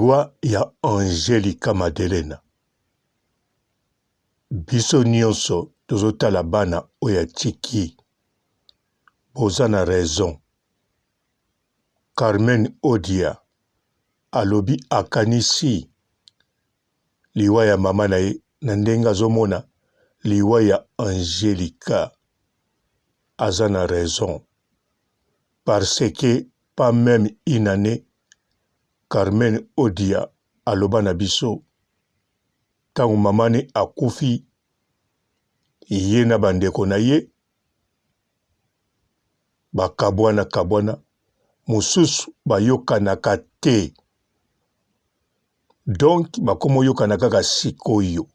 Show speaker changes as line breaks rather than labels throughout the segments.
liwa ya Angelica Madelena. Biso nyonso tozotala bana oya tiki. Boza na raison. Carmen Odia alobi akanisi liwa ya mama na ye na ndenge azomona liwa ya Angelica aza na raison. Parce que pas même une année Carmen Odia aloba na biso tangu mamane akufi ye na bandeko na ye bakabwana mususu bayokanaka te. Donc bakomo yokana kaka sikoyo.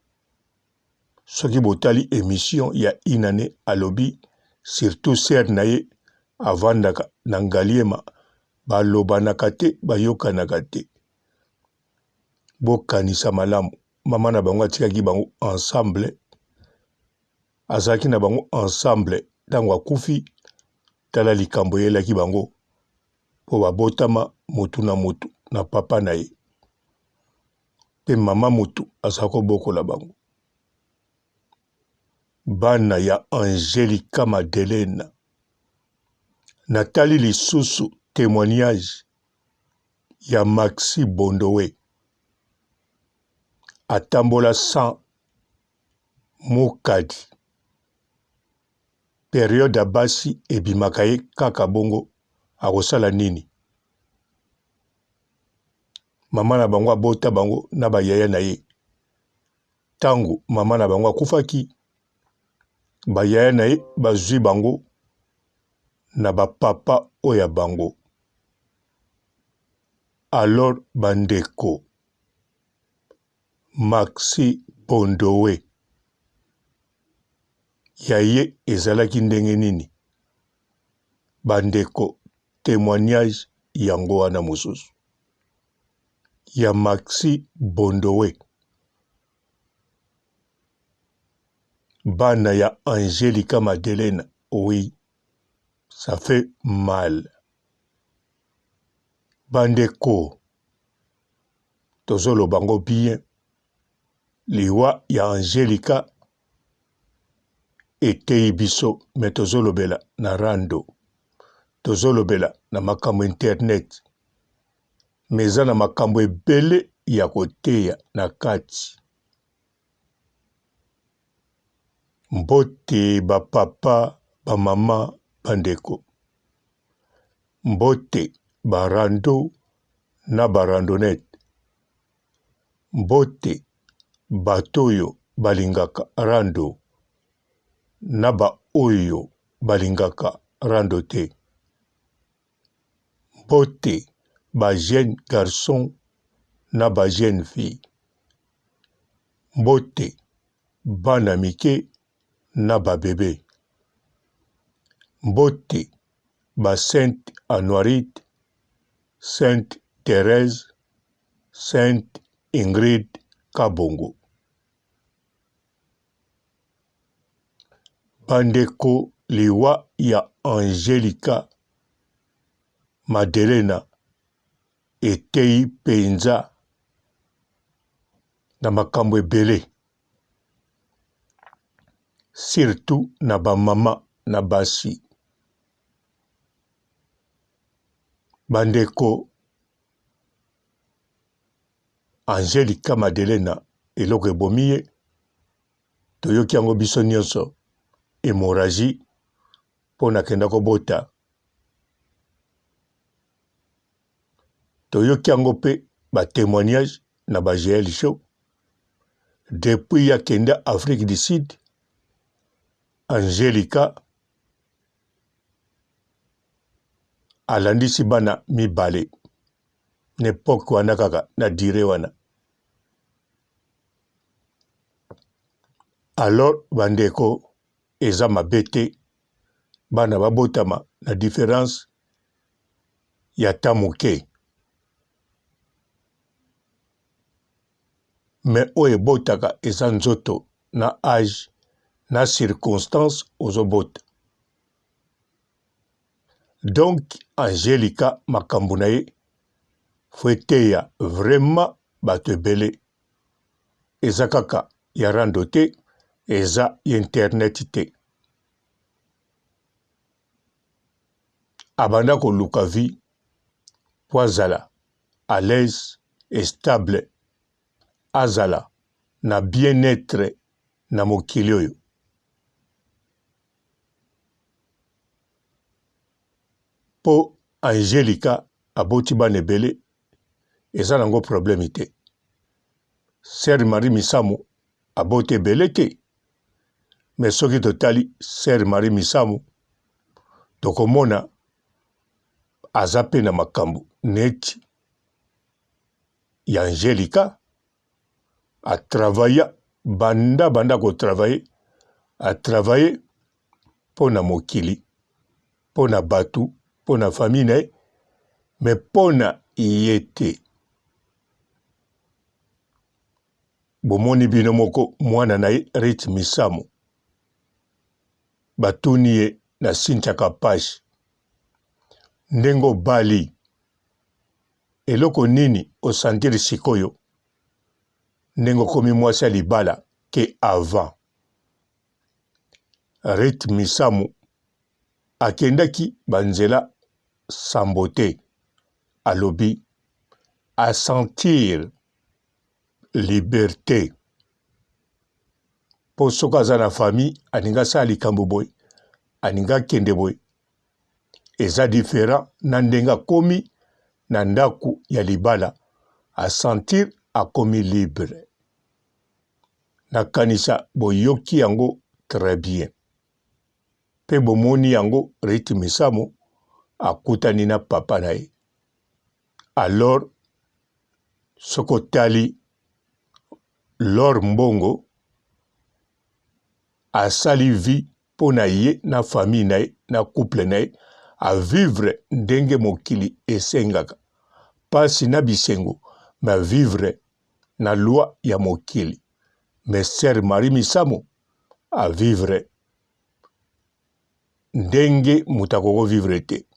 Soki botali émission ya inane alobi surtout sœur na ye avandaka na ngaliema balobanaka te bayokanaka te. Bokanisa malamu mama na bango atikaki bango ensemble. Azalaki na bango ensemble tango akufi tala likambo yelaki bango po babotama mutu na mutu na papa na ye. Pe mama mutu azako bokola bango. Bana ya Angelica Madelena. Natali lisusu témoignage ya Maxi Bondowe. Atambola sans mukadi. Période abasi ebimakaye kaka bongo akosala nini. Mama na bango abota bango na bayaya na ye. Tangu mama na bango akufaki bayaya na ye bazwi bango na bapapa oya bango. Alors bandeko Maxi Bondowe ya ye ezalaki ndenge nini. Bandeko témoignage yango wana mususu ya Maxi Bondowe. Bana ya Angelica Madelena. Oui, ça fait mal. Bandeko tozolo bango bien. Liwa ya Angelica etei biso me tozolo bela na rando. Tozolo bela na makambo internet. Meza na makambo ebele ya koteya na kati. Mbote ba papa, ba mama, bandeko. Mbote ba rando na ba randonnette. Mbote batoyo balingaka rando na ba oyo balingaka rando te. Mbote ba jeune garçon na ba jeune fille. Mbote bana mike na ba bébé. Mbote ba Sainte Anuarite, Sainte Thérèse, Sainte Ingrid Kabongo. Bandeko liwa ya Angelica Madelena etei penza na makambo ebele. Surtout na ba mama na basi. Bandeko Angelica Madelena eloko ebomiye toyoki yango biso nyonso hémorragie pona kenda kobota. Toyoki yango pe ba témoignage na ba GL show depuis ya kenda Afrique du Sud. Angelica alandisi bana mibale n'epoque wana kaka na dire wana. Alors bandeko eza mabete bana babotama na différence ya tamuke. Mais oye botaka eza nzoto na âge na circonstance ozobota. Donc Angelica makambo na ye fo eteya vraiment bato ebele. Eza kaka ya rando te, eza ya internet te. Abanda koluka vie po azala à l'aise et stable, azala na bien-être na mokili oyo. Po Angelica aboti bana ebele, eza nango problème te. Sœur Marie Misamu aboti ebele te, mais soki totali Sœur Marie Misamu tokomona aza pe na makambo neti ya Angelica. Atravailla banda ko travailler, atravailler po na mokili, po na batu, po na famille na ye, mais po na ye te. Bomoni bino moko mwana na ye Rich Misamu batuni ye na Sintiaka page ndengo bali eloko nini osantiri sikoyo ndengo komi mwasi ya libala ke avant. Rich Misamu akendaki banzela sambo te, alobi a sentir liberté. Po soka aza na famille aninga sa likambo boy, aninga kende boy, eza différent na ndenga komi na ndaku ya libala, a sentir akomi libre. Nakanisa boyoki yango très bien. Pe bomoni yango Rich Misamu akutani na papa na ye. Alors soko tali Lor Mbongo asali vie po na ye na famille na ye na couple na ye a vivre ndenge mokili esengaka. Pasi na bisengo ma vivre na loi ya mokili. Mais Sœur Marie Misamu a vivre ndenge mutakoko vivre te.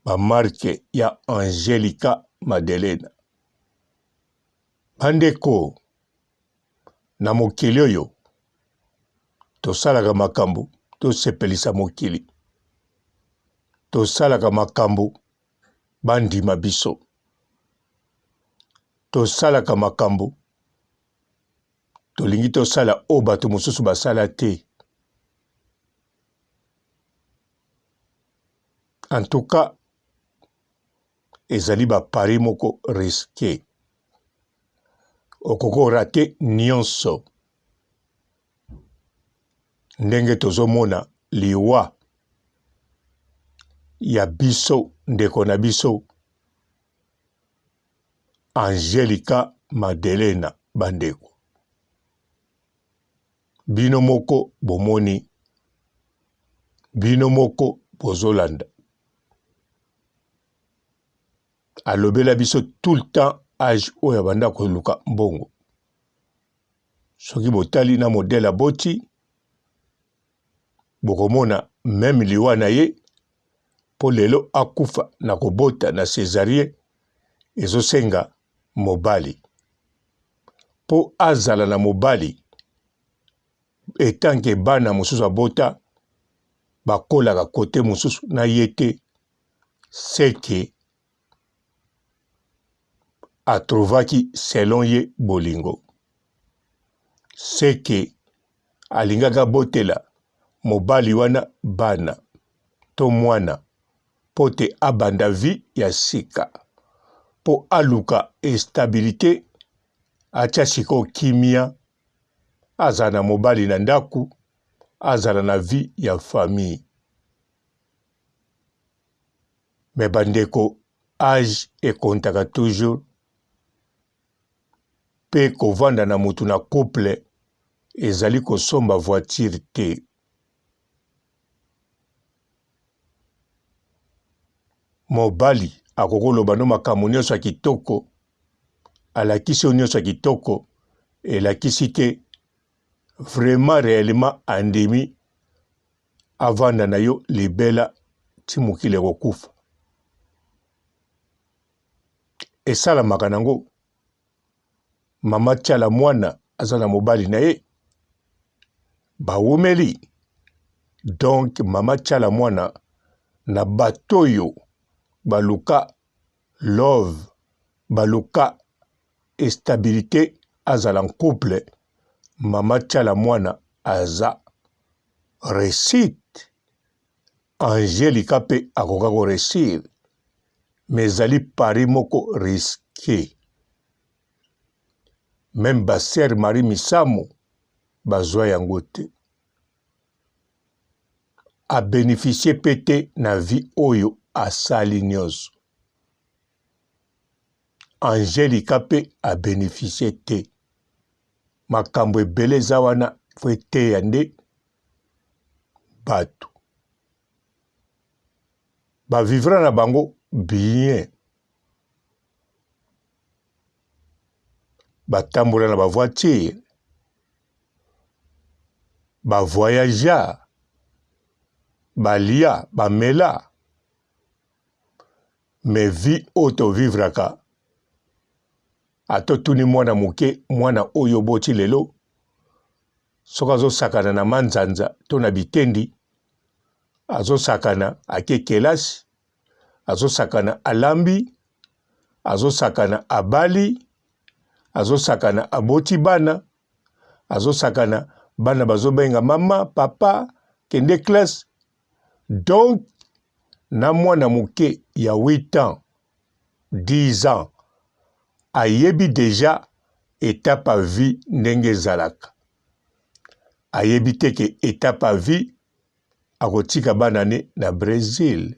Ba marque ya Angelica Madelena. Bandeko na mokili oyo tosalaka makambo tosepelisa mokili. Tosalaka makambo bandima biso. Tosalaka makambo tolingi tosala o bato mosusu basala te. En tout cas, ezali ba pari moko risqué. Okoko rate nyonso. Ndenge tozomona liwa ya biso ndeko na biso Angelica Madelena bandeko. Bino moko bomoni, bino moko bozolanda. Alobela biso tout le temps âge oyo banda koluka mbongo. Soki botali na modèle aboti, bokomona même liwa na ye, po lelo akufa na kobota na césarien, ezosenga mobali. Po azala na mobali, etanke bana mosusu abota, bakolaka kote mosusu na yete, seke atrouvaki selon ye bolingo. Seke alingaka botela mobali wana bana to mwana pote abanda vie ya sika. Po aluka estabilité atia siko kimia, azala mobali na ndaku, azala na vie ya famille. Mais bandeko, âge ekontaka toujours. Pe kovanda na mutu na couple ezali kosomba voiture te. Mobali akokoloba no makambo nyonso ya kitoko, alakisi nyonso ya kitoko, elakisi te vraiment réellement andimi avanda na yo libela ti mokili kokufa. esalamaka nango mama tiala mwana aza na mobali na ye bawumeli. Donc mama tiala mwana na bato oyo baluka love baluka stabilité azala en couple, mama tiala mwana aza réussite. Angélika mpe akoka koresir, mais ezali pari moko risqué. Même baser Marie Misamo bazwa yango te. Abénéficie mpe te na vie oyo asali nyonso. Angélika mpe abénéficie te. Makambo ebele eza wana fo eteya nde bato bavivra na bango bien, batambola na bavoiture, bavoyagea, balia, bamela, mais vie oyo tovivraka atotuni mwana moke, mwana oyo boti lelo soki azosakana na manzanza to na bitendi, azosakana ake kelasi, azosakana alambi, azosakana abali, azosakana aboti bana, azosakana bana bazobenga mama, papa, kende classe. Donc, na mwana moke ya 8 ans, 10 ans, ayebi déjà étape à vie ndenge ezalaka. Ayebi te ke étape à vie akotika bana ne na Brésil.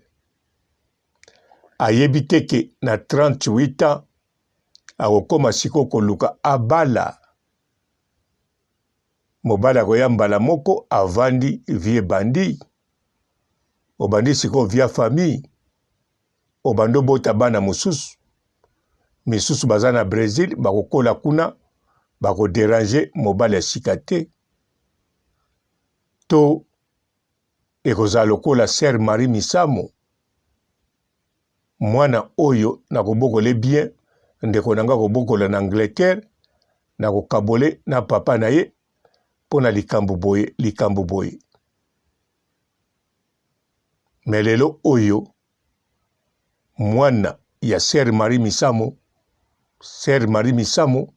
Ayebi te ke na 38 ans akokoma siko koluka abala. Mobala koya mbala moko avandi vie bandi. Obandi siko via famille. Obando bota bana mosusu. Misusu baza na Brésil bakokola kuna bako déranger mobala ya sika te. To ekozala lokola Sœur Marie Misamo. Mwana oyo na kobokole bien ndeko nanga kobokola na Angleterre na kokabole na papa na ye pona likambo boye. Melelo oyo mwana ya Sœur Marie Misamo, Sœur Marie Misamo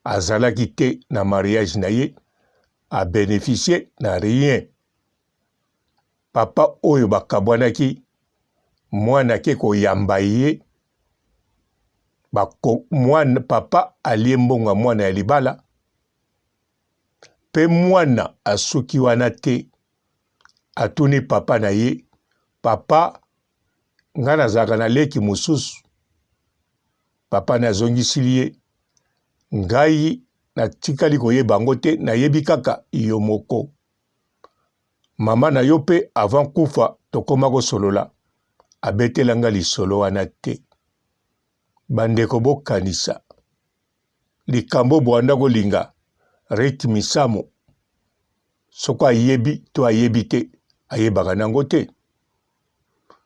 azalaki te na mariage na ye, a bénéficié na rien. Papa oyo bakabwanaki mwana ke koyamba ye, mwana papa alie mbonga mwana ya libala, pe mwana asuki wana te, atuni papa na ye, papa nga nazalaka na leki mosusu. Papa nazongisili ye, ngai natikali koyeba ngo te, nayebi kaka yo moko. Mama na yo pe avant kufa tokoma kosolola, abetelanga lisolo wana te. Bandeko bokanisa, likambo bwanda kolinga, Rite Misamo, soko ayebi to ayebi te, ayebaka nango te.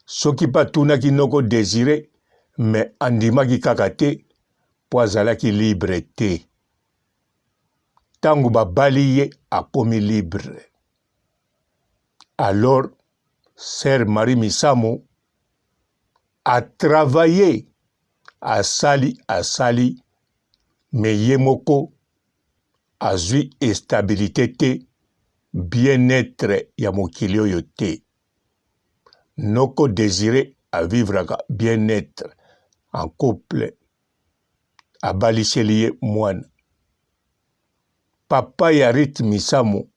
Soki pa tunaki noko désiré, mais andimaki kaka te, po azalaki libre te. Tango babali ye akomi libre. Alors, Sœur Marie Misamo a travaillé, asali, mais ye moko azwi stabilité te, bien-être ya mokili oyo te. Noko désiré à vivre bien-être en couple. Abaliseli ye mwana. Papa ya Rite Misamo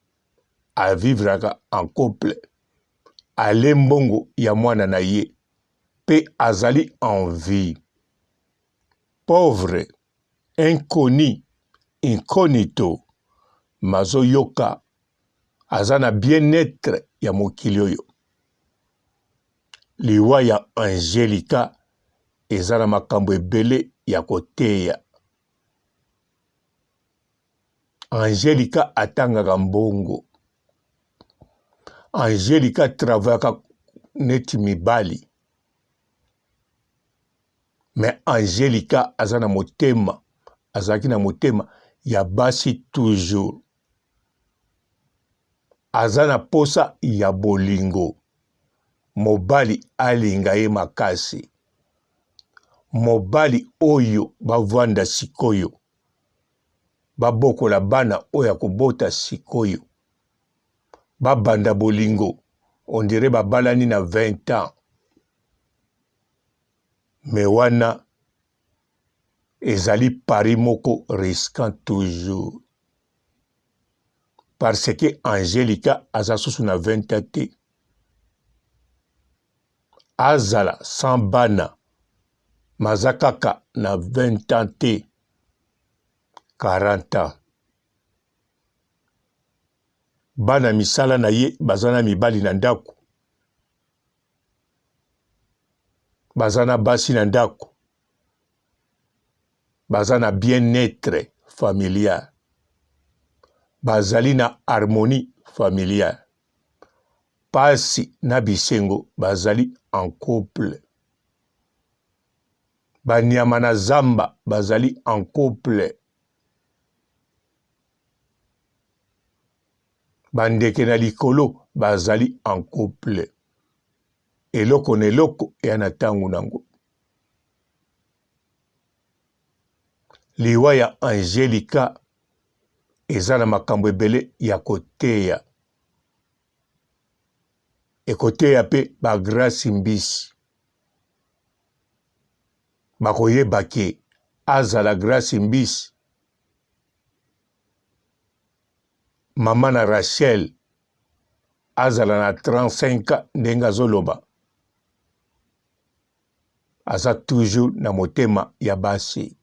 à vivre en couple. Ale mbongo ya mwana na ye. Pe azali en vie. Pauvre, inconnu, incognito, mazo yoka, azana bien-être ya mokili oyo. Liwa ya Angélika ezana makambo ebele ya koteya. Angélika atangaka mbongo. Angélika travaillaka neti mibali. mais Angelica azana motema azaki na motema ya basi toujours azana posa ya bolingo mobali alinga ye makasi mobali oyo bavanda sikoyo babokola bana oyo akobota sikoyo babanda bolingo on dirait babalani na 20 ans mais wana ezali pari moko risquant toujours parce que Angelica aza susu na 20 ans te azala sans bana mazakaka na 20 ans te 40 ans bana misala na ye bazana mibali na ndako bazana basi na ndako bazana bien-être familial bazali na harmonie familiale pasi na bisengo bazali en couple banyama na zamba bazali en couple bandeke na likolo bazali en couple eloko na eloko eya na ntango nango liwa ya Angelica eza na makambo ebele ya koteya ekoteya mpe bagrasi mbisi bakoyeba ke azala grasi mbisi mama na Rachel azala na 35 ans ndenge azoloba aza toujours na motema ya basi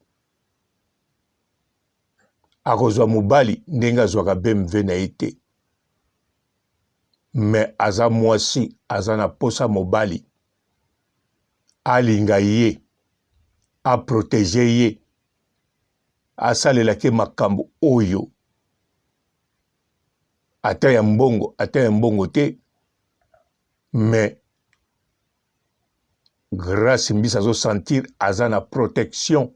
akozwa mobali ndenge azwaka BMW na ye te me aza mwasi aza na posa mobali alinga ye aprotege ye asalelaki makambo oyo ata ya mbongo te me grâce mbisi azosentir aza na protection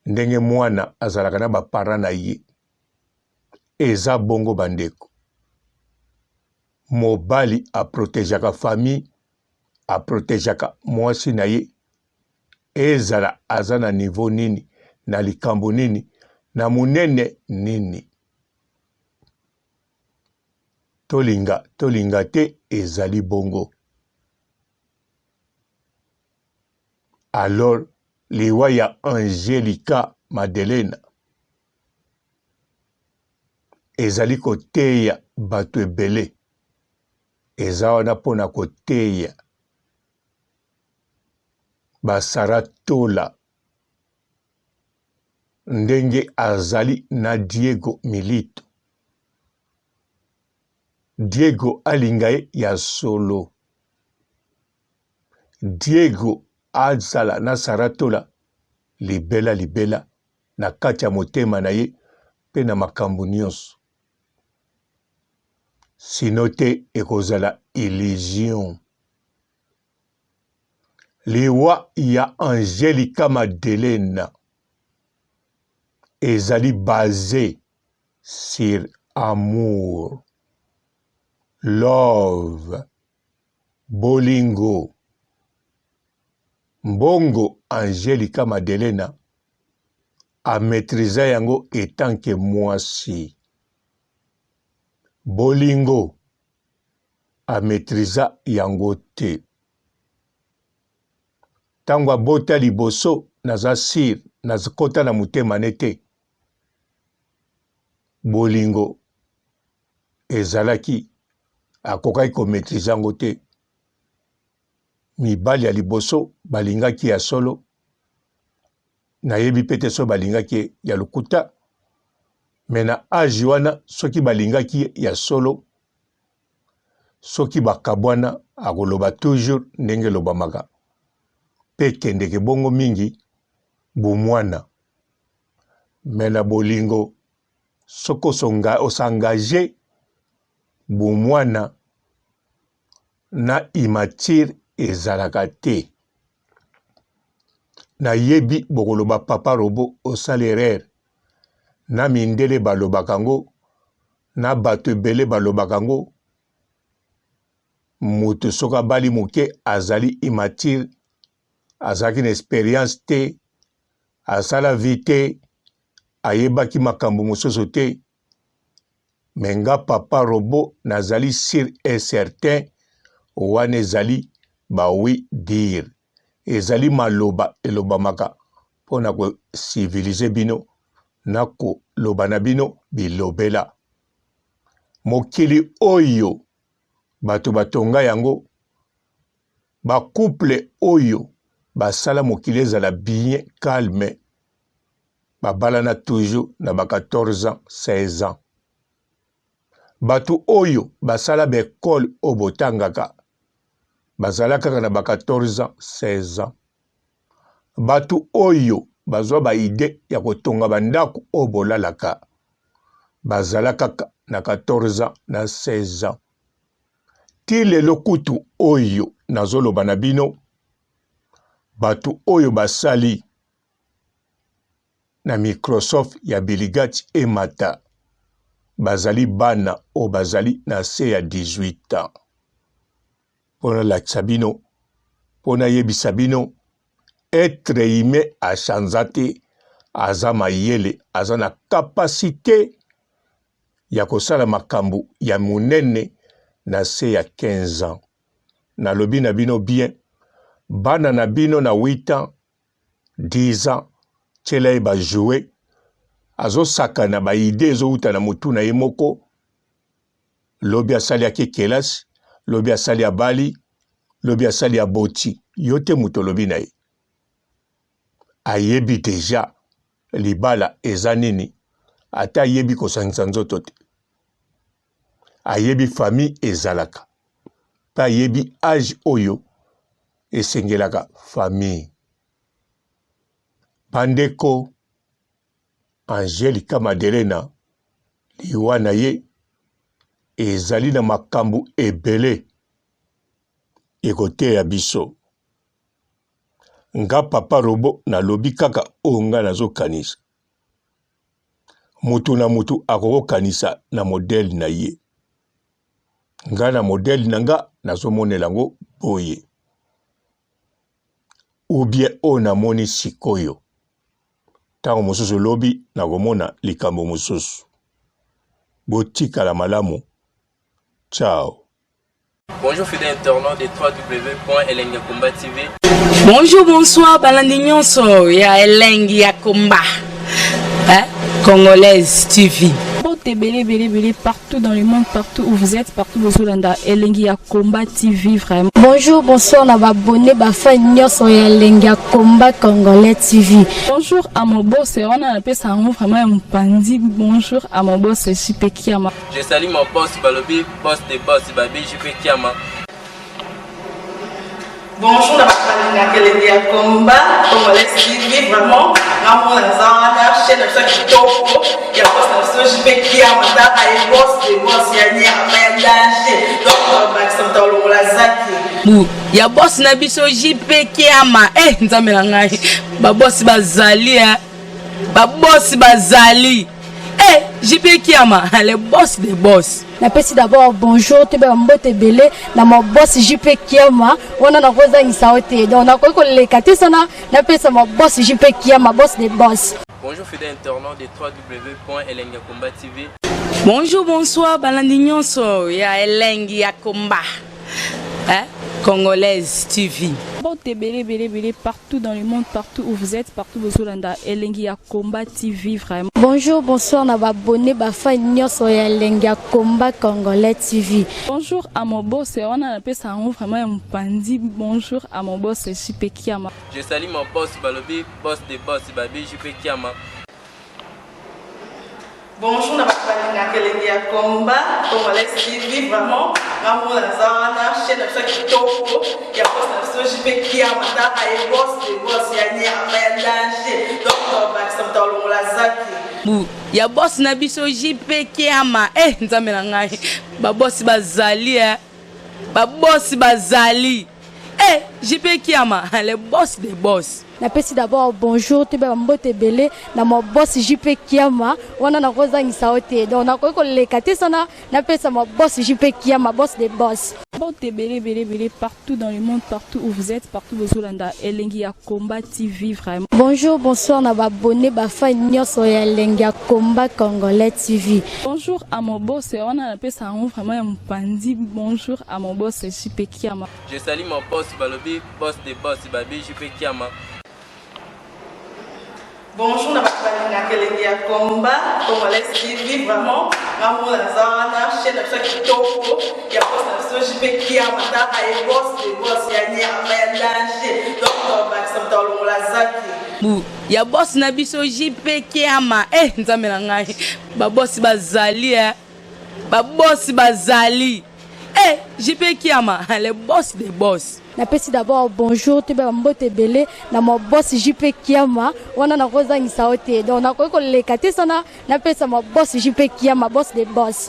ndenge mwana azalaka na bapara na ye eza bongo bandeko mobali aprotegeaka famille aprotegeaka mwasi na ye ezala aza na niveau nini na likambo nini na munene nini tolinga te ezali bongo alors liwa ya Angelica Madelena ezali koteya bato ebele eza wana mpona koteya basaratola ndenge azali na Diego Milito Diego alinga ye ya solo Diego azala na saratola libela na kati ya motema na ye mpe na makambo nyonso sino te ekozala illusion liwa ya Angelica Madelena ezali basé sur amour love bolingo mbongo Angelica Madelena amaîtriza yango etanke mwasi bolingo amaîtriza yango te ntango abota liboso naza sir nazokota na motema ne te bolingo ezalaki akokaki komaîtrize yango te mibali ya liboso balingaki ya solo nayebi pete so balingaki ya lokuta me na age wana soki balingaki ya solo soki bakabwana akoloba toujours ndenge elobamaka mpe kendeke bongo mingi bomwana me na bolingo soki osengage bomwana na immature ezalaka te na yebi bokoloba papa robo au salaire na mindele balobakango na bato ebele balobakango moto soka bali moke azali immature azalaki na expérience te asala vie te ayebaki makambo mosusu te me nga papa robo nazali sur et certain wana ezali bawi dire ezali maloba elobamaka mpona kocivilize bino na koloba na bino bilobela mokili oyo bato batonga yango bacouple oyo basala mokili ezala bien calme babalana toujours na ba 14 ans 16 ans bato oyo basala baekole oyo botangaka bazala kaka na ba 14 ans 16 ans bato oyo bazwa baide ya kotonga bandako oyo bolalaka bazala kaka na 14 ans na 16 ans ti lelo kutu oyo nazoloba na bino bato oyo basali na Microsoft ya Bill Gates emata bazali bana oyo bazali na se ya 18 ans mpona lakisa bino mpona yebisa bino être humain achanza te aza mayele aza na kapasite ya kosala makambo ya monene na se ya 15 ans nalobi na bino bien bana na bino na 8 ans 10 ans tiela ye bajoue azosakana baide ezouta na motu na ye moko lobi asali ake kelasi lobi asali abali lobi asali aboti yo te moto lobi na ye ayebi deja libala eza nini ata ayebi kosangisa nzoto te ayebi famille ezalaka mpe ayebi age oyo esengelaka famille bandeko Angelica Madelena liwa na ye ezali na makambo ebele ekoteya biso nga papa robo nalobi kaka oyo nga nazokanisa mutu na mutu akokokanisa na modele na ye nga na modele na nga nazomonela yango boye ou bien oyo namoni sikoyo ntango mosusu lobi nakomona likambo mosusu botikala malamu ciao.
Bonjour fidèles internautes de www.elengiakomba TV.
Bonjour, bonsoir, balandi nyonso ya Elengi ya Komba. Congolaise TV.
Belé partout dans le monde, partout où vous êtes, partout où vous êtes, Elengi ya Komba TV vraiment.
Bonjour, bonsoir, na abonné ba fan nyonso ya Elengi ya Komba Congolais TV.
Bonjour à mon boss, on a appelé ça vraiment un pandi. Bonjour à mon boss, JP Kiama.
Je salue mon boss Balobi, boss de boss Babi, JP Kiama.
Bonjour la famille Elengi ya Komba Congolais TV vraiment. Namo na chaîne de chaque topo. Ya boss na JP Kiama, ta ay boss de boss ya ni amendage. Donc Maxime Tolo la zaki.
Ya boss na biso JP Kiama. Nzambe na ngai. Ba boss bazali ba boss bazali. JP Kiama, le boss des boss.
Napesi d'abord bonjour, te ba mbote belé na mon boss JP Kiama. On a rosa ngisaote. Donc na ko lekati sana napesa mon boss JP Kiama, boss des boss.
Bonjour fidèles internautes de www.elengiakomba TV.
Bonjour, bonsoir, balandi nyonso ya Elengi ya Komba. Congolaise TV.
Belé partout dans le monde, partout où vous êtes, partout où vous êtes, Elengi ya Komba TV vraiment.
Bonjour, bonsoir, na abonné ba fan nyonso ya Elengi ya Komba Congolais TV.
Bonjour à mon boss, on a appelé ça vraiment un pandi. Bonjour à mon boss, JP Kiama.
Je salue mon boss Balobi, boss de boss Babi, JP Kiama.
Bonjour la famille Elengi ya Komba Congolais TV vraiment. Namo na chaîne de chaque topo. Ya boss na JP Kiama, ta ay boss de boss ya ni amendage. Donc Maxime Tolo la zaki.
Ya boss na biso JP Kiama. Nzambe na ngai. Ba boss bazali ba boss bazali. Eh, JP Kiama, le boss des boss.
Napesi d'abord bonjour te ba mbote belé na mo boss JP Kiama wana na kozangisa ote donc na ko lekate sana napesa mo boss JP Kiama boss des boss.
Mbote belé partout dans le monde, partout où vous êtes, partout où vous êtes, Elengi ya Combat TV vraiment.
Bonjour, bonsoir na ba abonné ba fan nyonso ya Elengi ya Combat Congolais TV.
Bonjour à mon boss, on a appelé ça vraiment un pandi. Bonjour à mon boss JP Kiama.
Je salue mon boss Balobi, boss des boss, Babi JP Kiama.
Bonjour, na Elengi ya Combat Congolais TV vraiment. Maman la zana chaîne de chaque kitoko ya boss na JP Kiama ta ay boss des boss ya nyama ya danger donc on va s'entendre la zaki.
Ya boss na biso JP Kiama. Eh, nzambe na ngai. Ba boss bazali Ba boss bazali. Eh, JP Kiama, le boss des boss.
Napesi d'abord bonjour te ba mbote belé na mo boss JP Kiama wana na kozangisa ote donc na ko lekate sana napesa mo boss JP Kiama boss des boss.